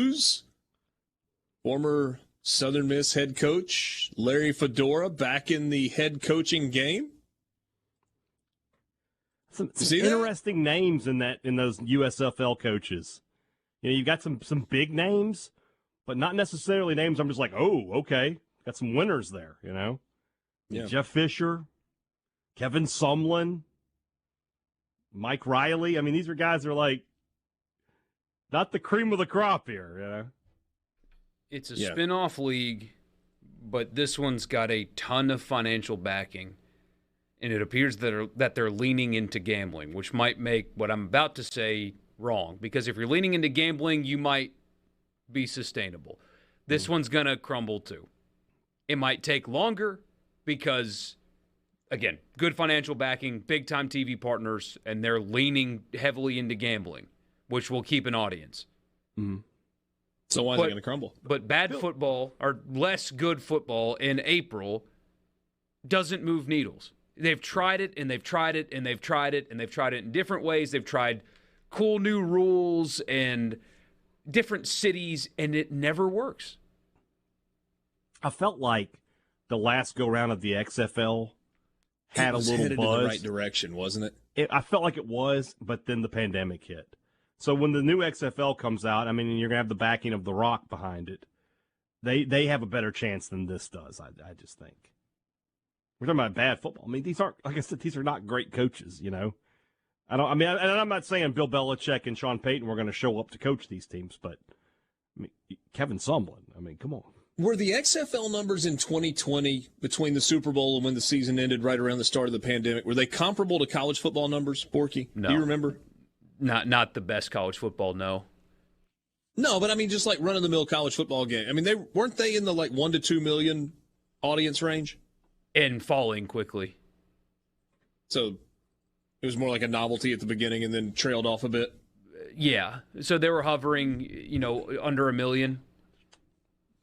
news. Former Southern Miss head coach Larry Fedora back in the head coaching game. Some interesting names in those USFL coaches. You know, you've got some big names, but not necessarily names I'm just like, oh, okay. Got some winners there, you know? Yeah. Jeff Fisher, Kevin Sumlin, Mike Riley. I mean, these are guys that are like not the cream of the crop here, you know? It's a spin-off league, but this one's got a ton of financial backing, and it appears that they're leaning into gambling, which might make what I'm about to say wrong, because if you're leaning into gambling, you might be sustainable. This one's going to crumble too. It might take longer because, again, good financial backing, big-time TV partners, and they're leaning heavily into gambling, which will keep an audience. Mm-hmm. So why is it going to crumble? But bad football, or less good football in April, doesn't move needles. They've tried it, and they've tried it, and they've tried it, and they've tried it in different ways. They've tried cool new rules and different cities, and it never works. I felt like the last go-round of the XFL had a little headed buzz. In the right direction, wasn't it? I felt like it was, but then the pandemic hit. So when the new XFL comes out, I mean, you're going to have the backing of The Rock behind it. They have a better chance than this does, I just think. We're talking about bad football. I mean, these aren't, like I said, these are not great coaches, you know. And I'm not saying Bill Belichick and Sean Payton were going to show up to coach these teams, but I mean, Kevin Sumlin, I mean, come on. Were the XFL numbers in 2020 between the Super Bowl and when the season ended right around the start of the pandemic, were they comparable to college football numbers, Borky? No. Do you remember? Not the best college football, no. No, but I mean, just like run-of-the-mill college football game. I mean, weren't they in the like 1 to 2 million audience range? And falling quickly. So it was more like a novelty at the beginning and then trailed off a bit? Yeah. So they were hovering, under 1 million.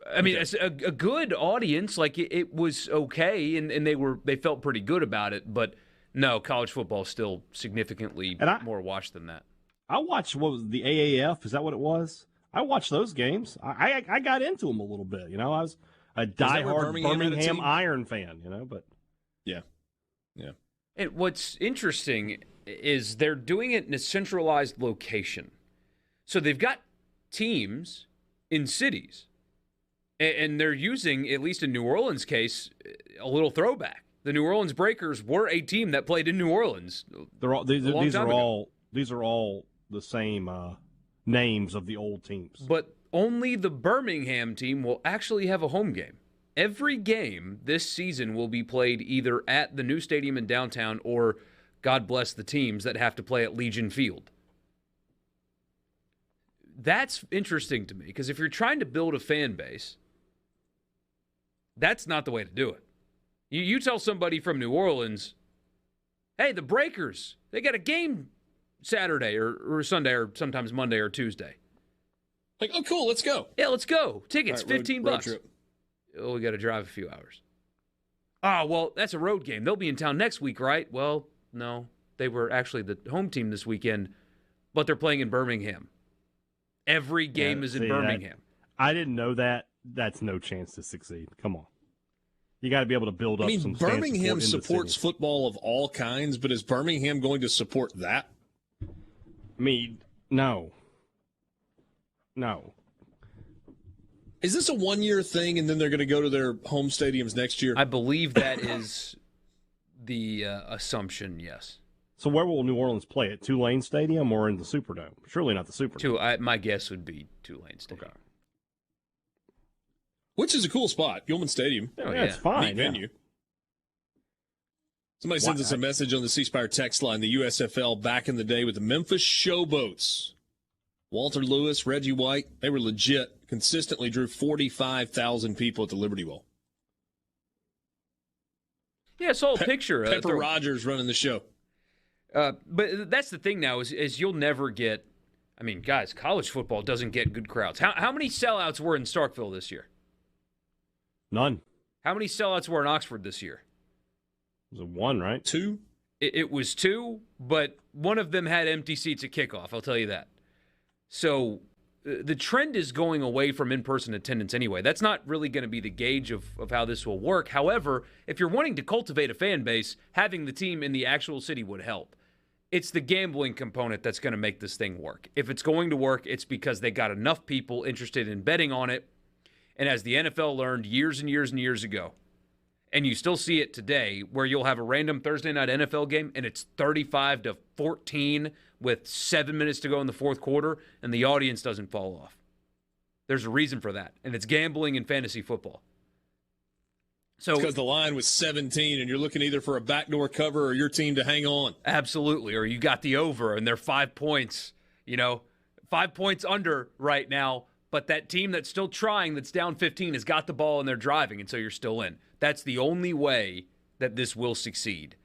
I mean, it's a good audience. Like, it was okay, and they felt pretty good about it, but no, college football is still significantly more watched than that. I watched, what was the AAF? Is that what it was? I watched those games. I got into them a little bit. You know, I was a diehard Birmingham Iron fan. You know, but yeah. And what's interesting is they're doing it in a centralized location, so they've got teams in cities, and they're using, at least in New Orleans' case, a little throwback. The New Orleans Breakers were a team that played in New Orleans. These are all the same names of the old teams. But only the Birmingham team will actually have a home game. Every game this season will be played either at the new stadium in downtown or, God bless the teams that have to play at Legion Field. That's interesting to me, because if you're trying to build a fan base, that's not the way to do it. You tell somebody from New Orleans, hey, the Breakers, they got a game Saturday or Sunday or sometimes Monday or Tuesday. Like, oh, cool, let's go. Yeah, let's go. Tickets, right, $15. Road trip. Oh, we got to drive a few hours. Oh, well, that's a road game. They'll be in town next week, right? Well, no. They were actually the home team this weekend, but they're playing in Birmingham. Every game is in Birmingham. I didn't know that. That's no chance to succeed. Come on. You got to be able to build up some fan Birmingham support supports football of all kinds, but is Birmingham going to support that? I mean, no. Is this a one-year thing, and then they're going to go to their home stadiums next year? I believe that is the assumption, yes. So where will New Orleans play? At Tulane Stadium or in the Superdome? Surely not the Superdome. My guess would be Tulane Stadium. Okay. Which is a cool spot. Gilman Stadium. Oh, yeah, it's fine. Neat venue. Somebody sends us a message on the C Spire text line. The USFL back in the day with the Memphis Showboats. Walter Lewis, Reggie White, they were legit. Consistently drew 45,000 people at the Liberty Bowl. Yeah, I saw a picture. Pepper Rogers running the show. But that's the thing now is you'll never get. I mean, guys, college football doesn't get good crowds. How many sellouts were in Starkville this year? None. How many sellouts were in Oxford this year? It was 1, right? 2? It was 2, but one of them had empty seats at kickoff, I'll tell you that. So the trend is going away from in-person attendance anyway. That's not really going to be the gauge of how this will work. However, if you're wanting to cultivate a fan base, having the team in the actual city would help. It's the gambling component that's going to make this thing work. If it's going to work, it's because they got enough people interested in betting on it. And as the NFL learned years and years and years ago, and you still see it today, where you'll have a random Thursday night NFL game and it's 35-14 with 7 minutes to go in the fourth quarter, and the audience doesn't fall off. There's a reason for that, and it's gambling in fantasy football. So because the line was 17, and you're looking either for a backdoor cover or your team to hang on. Absolutely, or you got the over, and they're 5 points, 5 points under right now, but that team that's still trying, that's down 15, has got the ball and they're driving, and so you're still in. That's the only way that this will succeed.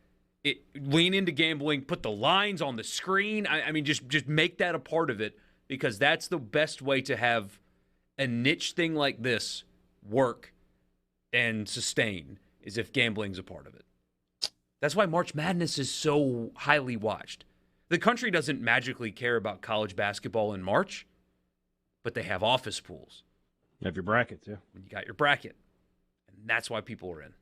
Lean into gambling, put the lines on the screen. I mean, just make that a part of it, because that's the best way to have a niche thing like this work and sustain, is if gambling's a part of it. That's why March Madness is so highly watched. The country doesn't magically care about college basketball in March, but they have office pools. You have your brackets, yeah. You got your bracket, and that's why people are in.